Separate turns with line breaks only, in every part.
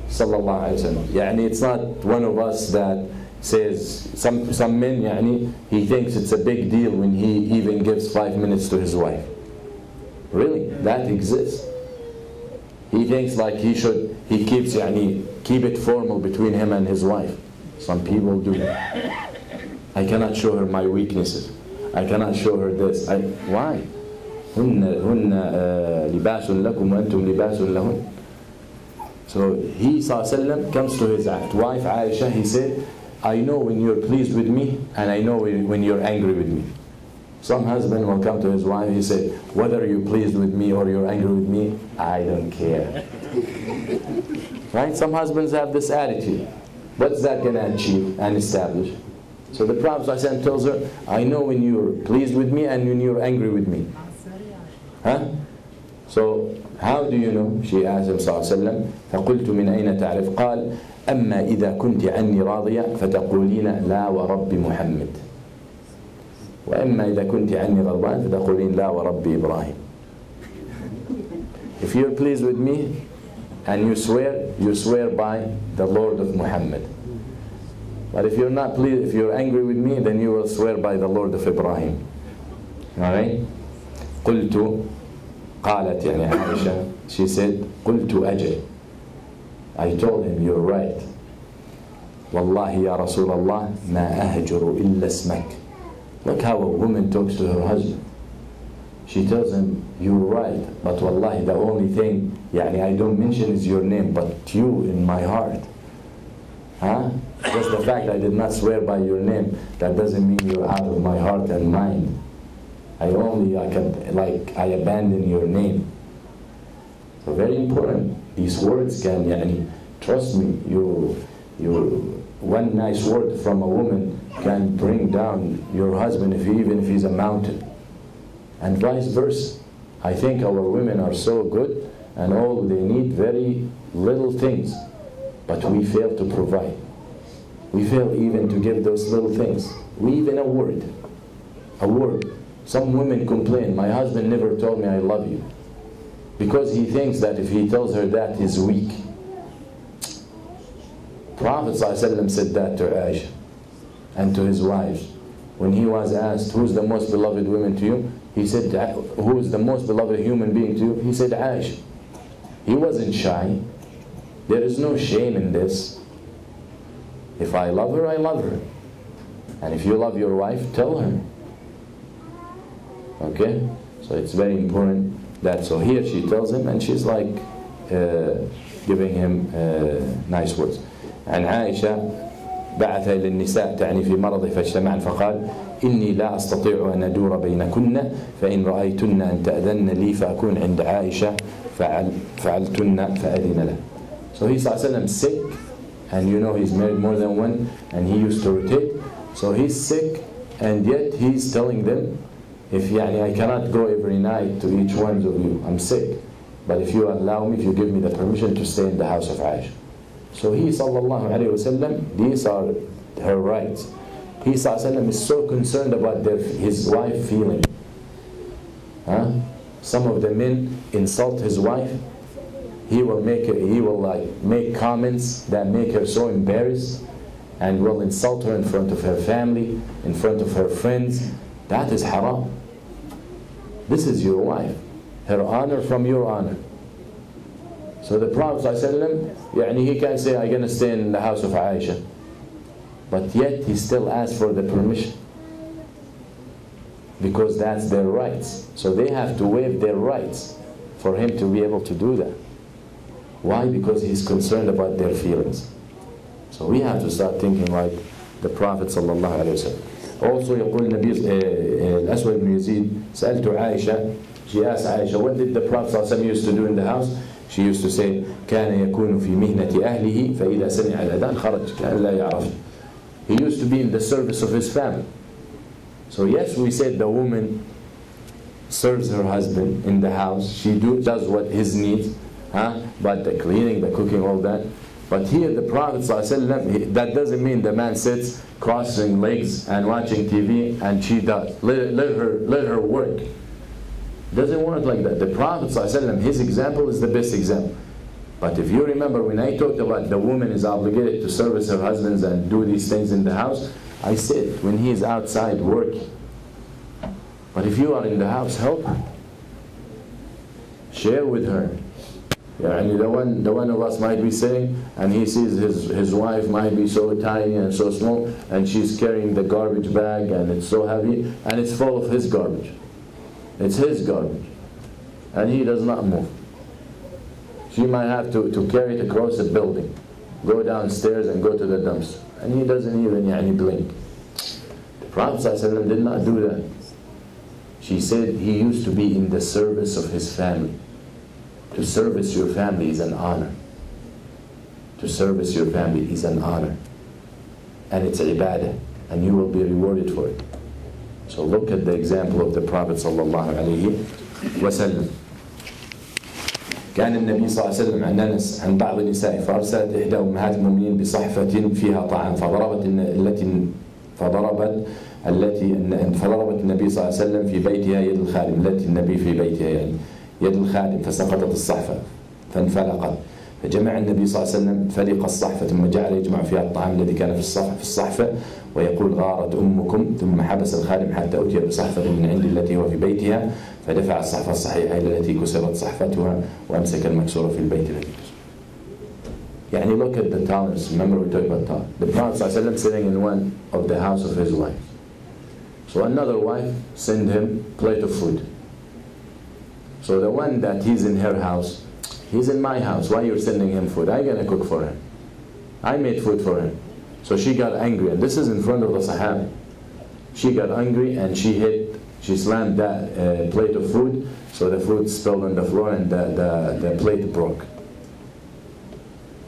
sallallahu alayhi wa sallam. Yani it's not one of us that says, some men, yani, he thinks it's a big deal when he even gives 5 minutes to his wife. Really, that exists. He thinks like he keeps, yani, keep it formal between him and his wife. Some people do. I cannot show her my weaknesses. I cannot show her this. Why? هن لباس لكم وأنتم لباس لهن. So he ﷺ comes to his wife Aisha. He said, I know when you're pleased with me, and I know when you're angry with me. Some husband will come to his wife, he said, whether you're pleased with me or you're angry with me, I don't care. Right? Some husbands have this attitude. What's that going to achieve and establish? So the Prophet ﷺ tells her, I know when you're pleased with me and when you're angry with me. Huh? So how do you know? She asked him صلى الله عليه وسلم فقلت من أين تعرف قال أما إذا كنت عني راضية فتقولين لا ورب محمد وأما إذا كنت عني غضبان فتقولين لا ورب إبراهيم. If you're pleased with me and you swear by the Lord of Muhammad. But if you're not pleased, if you're angry with me, then you will swear by the Lord of Ibrahim. Alright? قلت قالت يعني عائشة, she said قلت أجل. I told him, you're right. والله يا رسول الله ما أهجر إلا اسمك. Look how a woman talks to her husband. She tells him, you're right, but wallahi, the only thing يعني I don't mention is your name, but you in my heart. Huh? Just the fact I did not swear by your name, that doesn't mean you're out of my heart and mind. I abandon your name. So very important. These words can, يعني, trust me, one nice word from a woman can bring down your husband even if he's a mountain. And vice versa. I think our women are so good and all they need very little things, but we fail to provide. We fail even to give those little things. Even a word. Some women complain, my husband never told me I love you. Because he thinks that if he tells her that, he's weak. Prophet ﷺ said that to Aisha and to his wives. When he was asked, who's the most beloved woman to you? He said, who is the most beloved human being to you? He said, Aisha. He wasn't shy. There is no shame in this. If I love her, I love her. And if you love your wife, tell her. Okay? So it's very important that, so here she tells him and she's like giving him nice words. عن عائشة بعث إلى النساء تعني في مرضه فاجتمعن فقال إني لا أستطيع أن أدور بينكن فإن رأيتن أن تأذن لي فأكون عند عائشة فعلتن فأذن له. So he's sick, and you know he's married more than one, and he used to rotate. So he's sick, and yet he's telling them, if I cannot go every night to each one of you, I'm sick. But if you allow me, if you give me the permission to stay in the house of Aisha. So he sallallahu alayhi wasallam, these are her rights. He sallallahu alayhi wasallam is so concerned about his wife feeling. Some of the men insult his wife. He will make comments that make her so embarrassed, and will insult her in front of her family, in front of her friends. That is haram. This is your wife. Her honor from your honor. So the Prophet ﷺ, he can say, I'm going to stay in the house of Aisha. But yet he still asks for the permission. Because that's their rights. So they have to waive their rights for him to be able to do that. Why? Because he's concerned about their feelings. So we have to start thinking like the Prophet ﷺ. Also يقول النبي الأسود بن يزيد سألت عائشة, she asked Aisha, what did the Prophet ﷺ used to do in the house? She used to say كان يكون في مهنة أهله فإذا سمع الأذان خرج كأن لا يعرف. He used to be in the service of his family. So yes, we said the woman serves her husband in the house. She does what his needs, but the cleaning, the cooking, all that. But here the Prophet ﷺ, that doesn't mean the man sits crossing legs and watching TV and she does. Let her work. Doesn't work like that. The Prophet ﷺ, his example is the best example. But if you remember when I talked about the woman is obligated to service her husbands and do these things in the house, I said when he is outside working. But if you are in the house, help her. Share with her. And the one of us might be sitting and he sees his wife might be so tiny and so small and she's carrying the garbage bag and it's so heavy and it's full of his garbage. It's his garbage. And he does not move. She might have to carry it across the building, go downstairs and go to the dumpster. And he doesn't even blink. The Prophet ﷺ did not do that. She said he used to be in the service of his family. To service your family is an honor. To service your family is an honor. And it's ibadah. And you will be rewarded for it. So look at the example of the Prophet ﷺ. كان النبي صلى الله عليه وسلم عن أنس عن بعض النساء فأرسلت إحدى أمهات المؤمنين بصحفة فيها طعام فضربت النبي صلى الله عليه وسلم في بيتها يد الخادم التي النبي في بيتها يعني يد الخادم فسقطت الصحفة فانفلقت فجمع النبي صلى الله عليه وسلم فلق الصحفة ثم جعل يجمع فيها الطعام الذي كان في الصحفة ويقول غارت أمكم ثم حبس الخادم حتى أتي بصحفة من عند التي هو في بيتها فدفع الصحفة الصحيحة إلى التي كسرت صحفتها وأمسك المكسورة في البيت الذي كسر. يعني look at the tolerance. Remember we talked about tolerance. The Prophet ﷺ sitting in one of the house of his wife. So another wife sent him a plate of food. So the one that he's in her house, he's in my house. Why you're sending him food? I'm gonna cook for him. I made food for him. So she got angry, and this is in front of the Sahaba. She got angry and she slammed that plate of food, so the food spilled on the floor and the plate broke.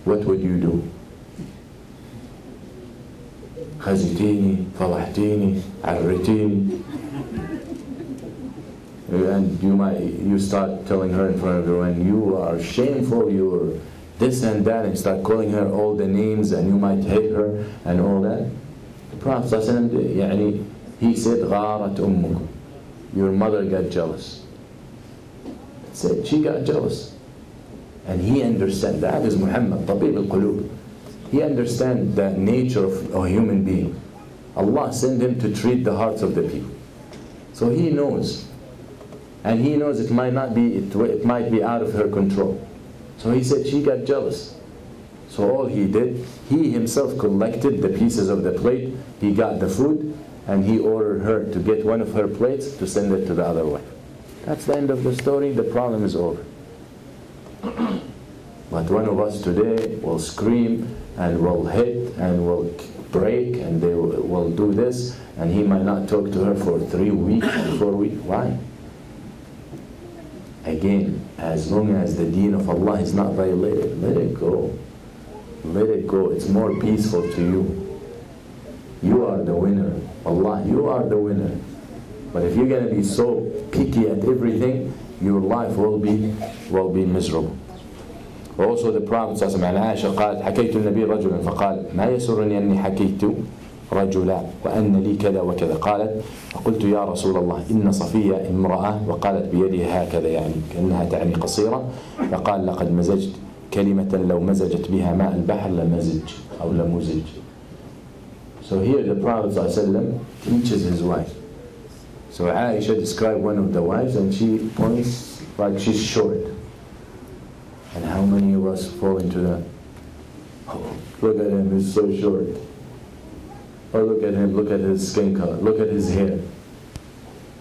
What would you do? خزيتيني, فضحتيني, عرتيني. And you start telling her in front of everyone, you are shameful, you're this and that, and start calling her all the names, and you might hate her and all that. The Prophet ﷺ, he said, غارت أمكم. Your mother got jealous. Said she got jealous. And he understands, that is Muhammad, طبيب القلوب. He understands the nature of a human being. Allah sent him to treat the hearts of the people. So he knows. And he knows it might be out of her control. So he said she got jealous. So all he did, he himself collected the pieces of the plate, he got the food, and he ordered her to get one of her plates to send it to the other wife. That's the end of the story, the problem is over. But one of us today will scream and will hit and will break and they will do this, and he might not talk to her for 3 weeks, 4 weeks. Why? Again, as long as the deen of Allah is not violated, let it go. Let it go. It's more peaceful to you. You are the winner. Allah, you are the winner. But if you're going to be so picky at everything, your life will be miserable. Also the Prophet صلى الله عليه وسلم عن عائشة قالت حكيت النبي رجلا فقال ما يسرني أني حكيت رجلا وأن لي كذا وكذا قالت فقلت يا رسول الله إن صفية امرأة وقالت بيدها هكذا يعني كأنها تعني قصيرة فقال لقد مزجت كلمة لو مزجت بها ماء البحر لمزج أو لمزج. So here the Prophet صلى الله عليه وسلم teaches his wife. So Aisha described one of the wives and she points like she's short. And how many of us fall into that? Oh, look at him, he's so short. Or look at him, look at his skin color, look at his hair.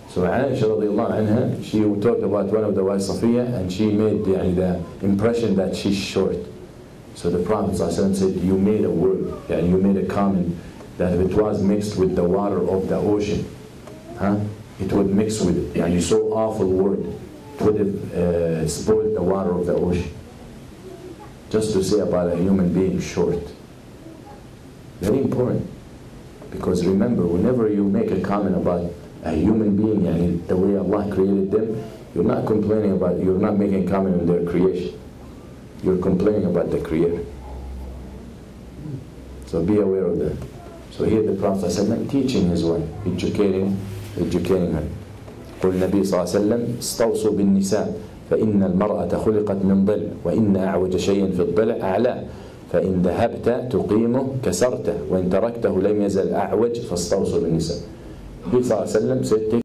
So Aisha radiallahu anha, she talked about one of the wives, Safiya, and she made the impression that she's short. So the Prophet said, you made a word, you made a comment that if it was mixed with the water of the ocean, it would mix with it. You so awful word, it would have spoiled the water of the ocean. Just to say about a human being short. Very important. Because remember, whenever you make a comment about a human being, the way Allah created them, you're not complaining about, you're not making a comment on their creation. You're complaining about the Creator. So be aware of that. So here the Prophet ﷺ teaching his wife, educating her. قل النبي صلى الله عليه وسلم استوصوا بالنساء فإن المرأة خلقت من ضلع وإن أعوج شيء في الضلع أعلاه، فإن ذهبت تقيمه كسرته وإن تركته لم يزل أعوج فاستوصوا بالنساء. النبي صلى الله عليه وسلم said